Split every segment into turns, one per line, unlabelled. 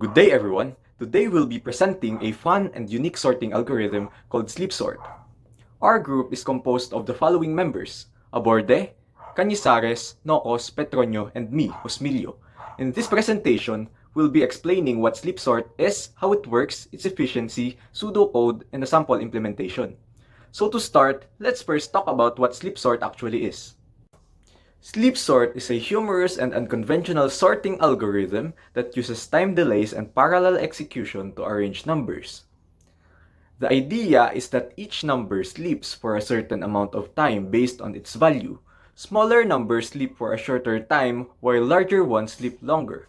Good day everyone! Today we'll be presenting a fun and unique sorting algorithm called sleep sort. Our group is composed of the following members: Aborde, Cañizares, Nocos, Petronio, and me, Hosmillo. In this presentation, we'll be explaining what sleep sort is, how it works, its efficiency, pseudocode, and a sample implementation. So to start, let's first talk about what sleep sort actually is. Sleep sort is a humorous and unconventional sorting algorithm that uses time delays and parallel execution to arrange numbers. The idea is that each number sleeps for a certain amount of time based on its value. Smaller numbers sleep for a shorter time while larger ones sleep longer.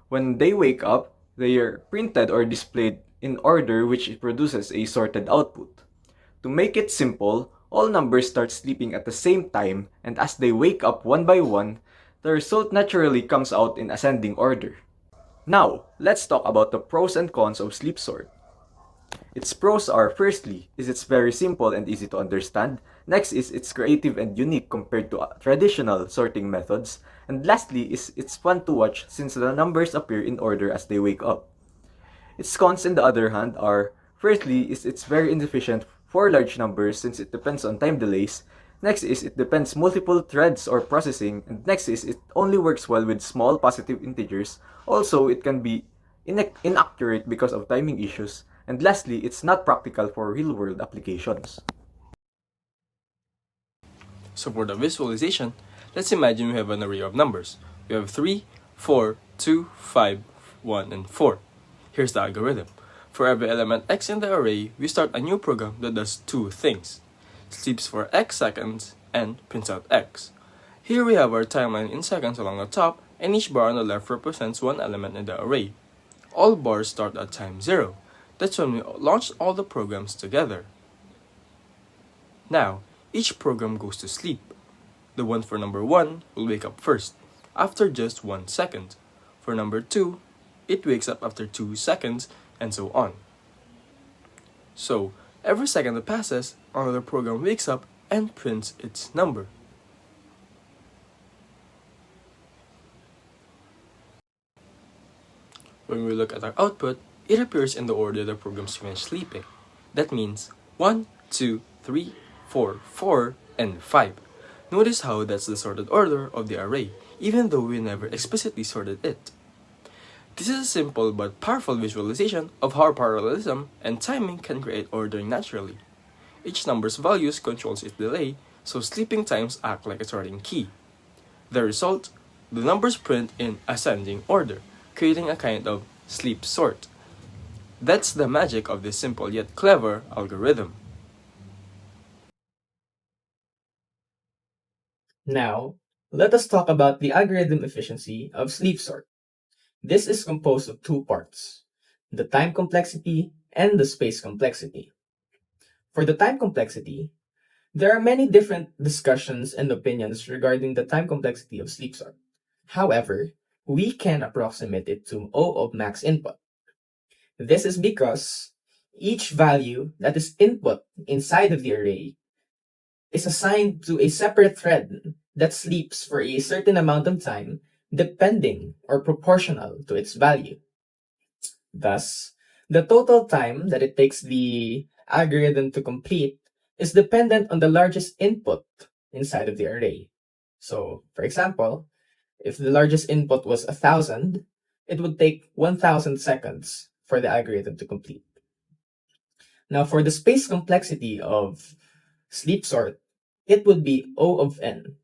When they wake up, they are printed or displayed in order, which produces a sorted output. To make it simple, all numbers start sleeping at the same time, and as they wake up one by one, the result naturally comes out in ascending order. Now, let's talk about the pros and cons of sleep sort. Its pros are, firstly, is it's very simple and easy to understand. Next is it's creative and unique compared to traditional sorting methods. And lastly is it's fun to watch since the numbers appear in order as they wake up. Its cons, on the other hand, are, firstly is it's very inefficient for large numbers since it depends on time delays. Next is it depends multiple threads or processing. And next is it only works well with small positive integers. Also, it can be inaccurate because of timing issues. And lastly, it's not practical for real-world applications.
So for the visualization, let's imagine we have an array of numbers. We have 3, 4, 2, 5, 1, and 4. Here's the algorithm. For every element x in the array, we start a new program that does two things. Sleeps for x seconds and prints out x. Here we have our timeline in seconds along the top, and each bar on the left represents one element in the array. All bars start at time 0. That's when we launch all the programs together. Now, each program goes to sleep. The one for number 1 will wake up first, after just 1 second. For number 2, it wakes up after 2 seconds, and so on. So, every second that passes, another program wakes up and prints its number. When we look at our output, it appears in the order the programs finish sleeping. That means 1, 2, 3, 4, 4, and 5. Notice how that's the sorted order of the array, even though we never explicitly sorted it. This is a simple but powerful visualization of how parallelism and timing can create ordering naturally. Each number's values controls its delay, so sleeping times act like a sorting key. The result, the numbers print in ascending order, creating a kind of sleep sort. That's the magic of this simple yet clever algorithm.
Now, let us talk about the algorithm efficiency of sleep sort. This is composed of two parts, the time complexity and the space complexity. For the time complexity, there are many different discussions and opinions regarding the time complexity of sleep sort. However, we can approximate it to O of max input. This is because each value that is input inside of the array is assigned to a separate thread that sleeps for a certain amount of time depending or proportional to its value. Thus, the total time that it takes the algorithm to complete is dependent on the largest input inside of the array. So, for example, if the largest input was 1,000, it would take 1,000 seconds for the algorithm to complete. Now, for the space complexity of sleep sort, it would be O of n,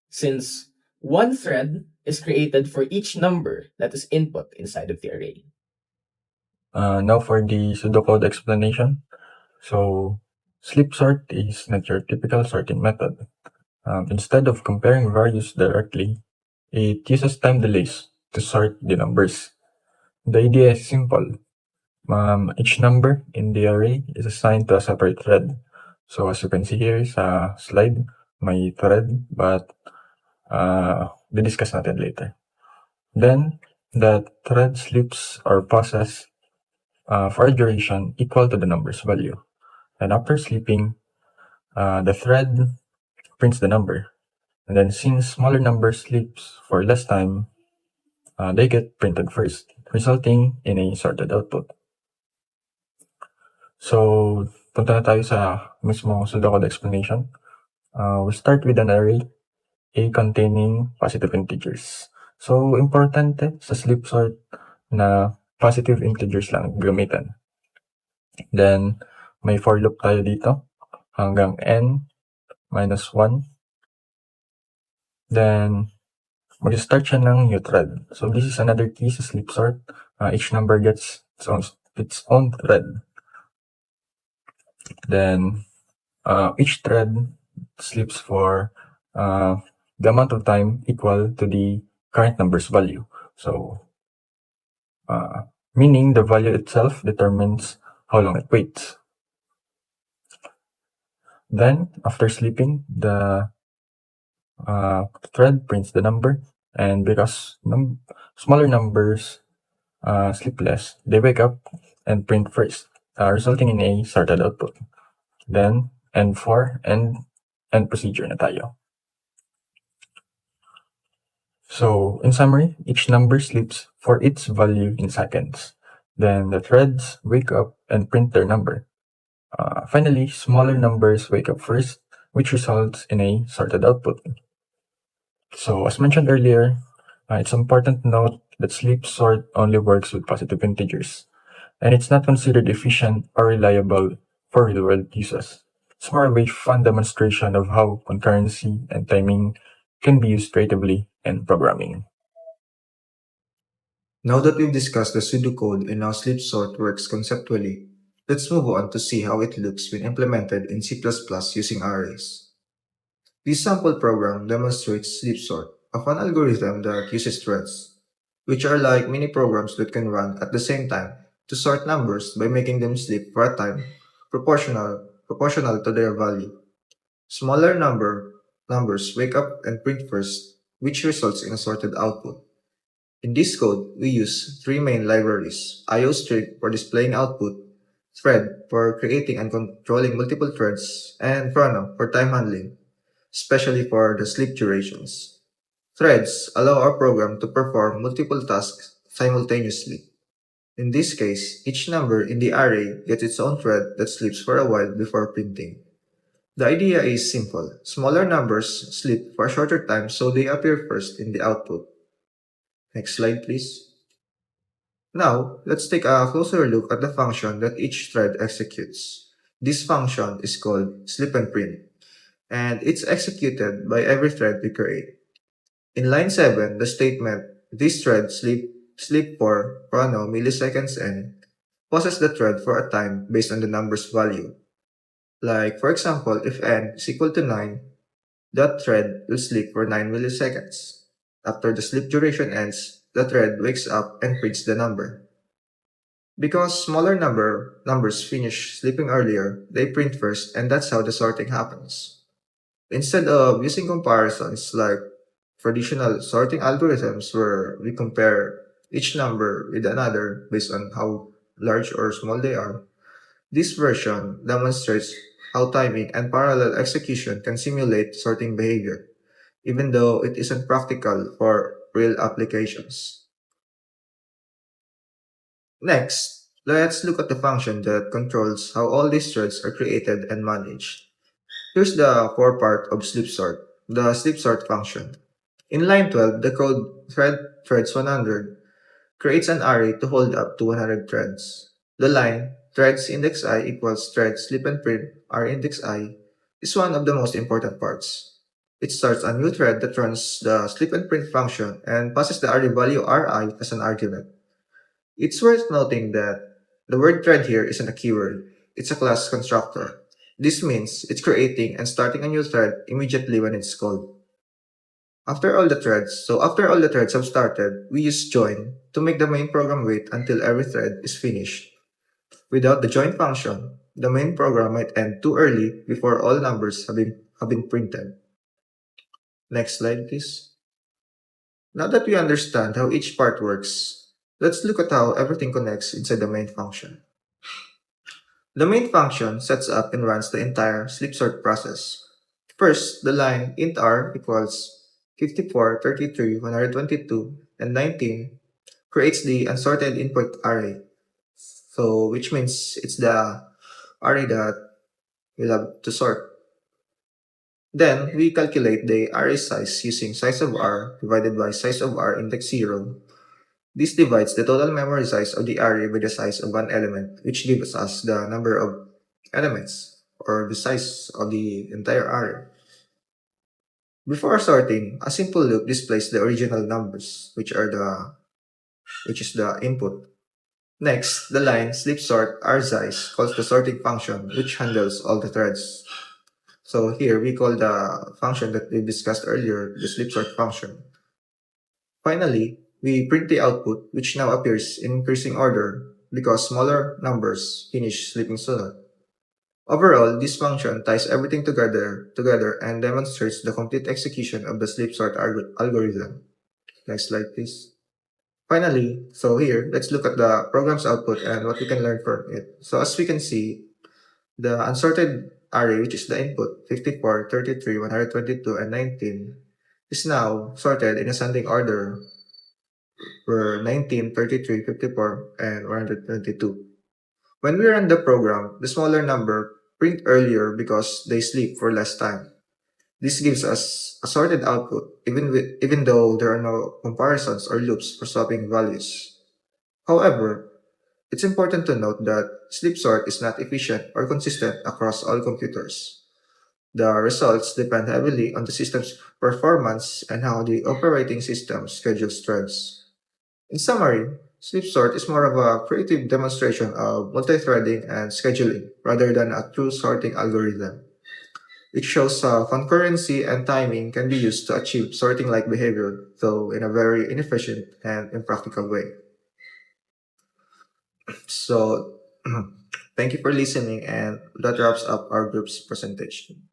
since one thread is created for each number that is input inside of the array.
Now for the pseudocode explanation. So, sleep sort is not your typical sorting method. Instead of comparing values directly, it uses time delays to sort the numbers. The idea is simple. Each number in the array is assigned to a separate thread. So as you can see here is a slide, my thread, but we discuss that later. Then the thread sleeps or pauses for a duration equal to the number's value. And after sleeping, the thread prints the number. And then since smaller number sleeps for less time, they get printed first. resulting in a sorted output. So, punta na tayo sa mismo pseudocode explanation. We start with an array A containing positive integers. So, importante sa sleep sort na positive integers lang gamitan. Then, may for loop tayo dito hanggang n minus 1. Then, mag-start siya ng new thread. So, this is another key sa sleep sort. Each number gets its own thread. Then, each thread sleeps for the amount of time equal to the current number's value. So, meaning the value itself determines how long it waits. Then, after sleeping, the thread prints the number, and because smaller numbers sleep less, they wake up and print first, resulting in a sorted output. Then, N4 and end procedure na tayo. So, in summary, each number sleeps for its value in seconds. Then the threads wake up and print their number. Finally, smaller numbers wake up first, which results in a sorted output. So, as mentioned earlier, it's important to note that sleep sort only works with positive integers, and it's not considered efficient or reliable for real-world uses. It's more of a fun demonstration of how concurrency and timing can be used creatively in programming.
Now that we've discussed the pseudocode and how sleep sort works conceptually, let's move on to see how it looks when implemented in C++ using arrays. This sample program demonstrates sleep sort, a fun algorithm that uses threads, which are like mini programs that can run at the same time to sort numbers by making them sleep for a time proportional to their value. Smaller numbers wake up and print first, which results in a sorted output. In this code, we use three main libraries: IOString for displaying output, thread for creating and controlling multiple threads, and Chrono for time handling, especially for the sleep durations. Threads allow our program to perform multiple tasks simultaneously. In this case, each number in the array gets its own thread that sleeps for a while before printing. The idea is simple. Smaller numbers sleep for a shorter time so they appear first in the output. Next slide, please. Now, let's take a closer look at the function that each thread executes. This function is called sleep and print, and it's executed by every thread we create. In line 7, the statement, this thread sleep for chrono milliseconds n, pauses the thread for a time based on the number's value. Like, for example, if n is equal to 9, that thread will sleep for 9 milliseconds. After the sleep duration ends, the thread wakes up and prints the number. Because smaller numbers finish sleeping earlier, they print first, and that's how the sorting happens. Instead of using comparisons like traditional sorting algorithms where we compare each number with another based on how large or small they are, this version demonstrates how timing and parallel execution can simulate sorting behavior, even though it isn't practical for real applications. Next, let's look at the function that controls how all these threads are created and managed. Here's the core part of sleep sort, the sleep sort function. In line 12, the code threads 100 creates an array to hold up to 100 threads. The line threads index I equals threads sleep and print r index I is one of the most important parts. It starts a new thread that runs the sleep and print function and passes the array value ri as an argument. It's worth noting that the word thread here isn't a keyword, it's a class constructor. This means it's creating and starting a new thread immediately when it's called. After all the threads have started, we use join to make the main program wait until every thread is finished. Without the join function, the main program might end too early before all numbers have been printed. Next slide, please. Now that we understand how each part works, let's look at how everything connects inside the main function. The main function sets up and runs the entire sleep sort process. First, the line int r equals 54, 33, 122, and 19 creates the unsorted input array. So, which means it's the array that we'll have to sort. Then, we calculate the array size using size of R divided by size of R index 0. This divides the total memory size of the array by the size of one element, which gives us the number of elements, or the size of the entire array. Before sorting, a simple loop displays the original numbers, which is the input. Next, the line sleep sort R size calls the sorting function, which handles all the threads. So here we call the function that we discussed earlier the sleep sort function. Finally, we print the output, which now appears in increasing order because smaller numbers finish sleeping sooner. Overall, this function ties everything together and demonstrates the complete execution of the sleep sort algorithm. Next slide, please. Finally, so here, let's look at the program's output and what we can learn from it. So as we can see, the unsorted array, which is the input, 54, 33, 122, and 19, is now sorted in ascending order were 19, 33, 54, and 122. When we run the program, the smaller number print earlier because they sleep for less time. This gives us a sorted output even though there are no comparisons or loops for swapping values. However, it's important to note that sleep sort is not efficient or consistent across all computers. The results depend heavily on the system's performance and how the operating system schedules threads. In summary, sleep sort is more of a creative demonstration of multi-threading and scheduling rather than a true sorting algorithm. It shows how concurrency and timing can be used to achieve sorting-like behavior, though in a very inefficient and impractical way. So, thank you for listening, and that wraps up our group's presentation.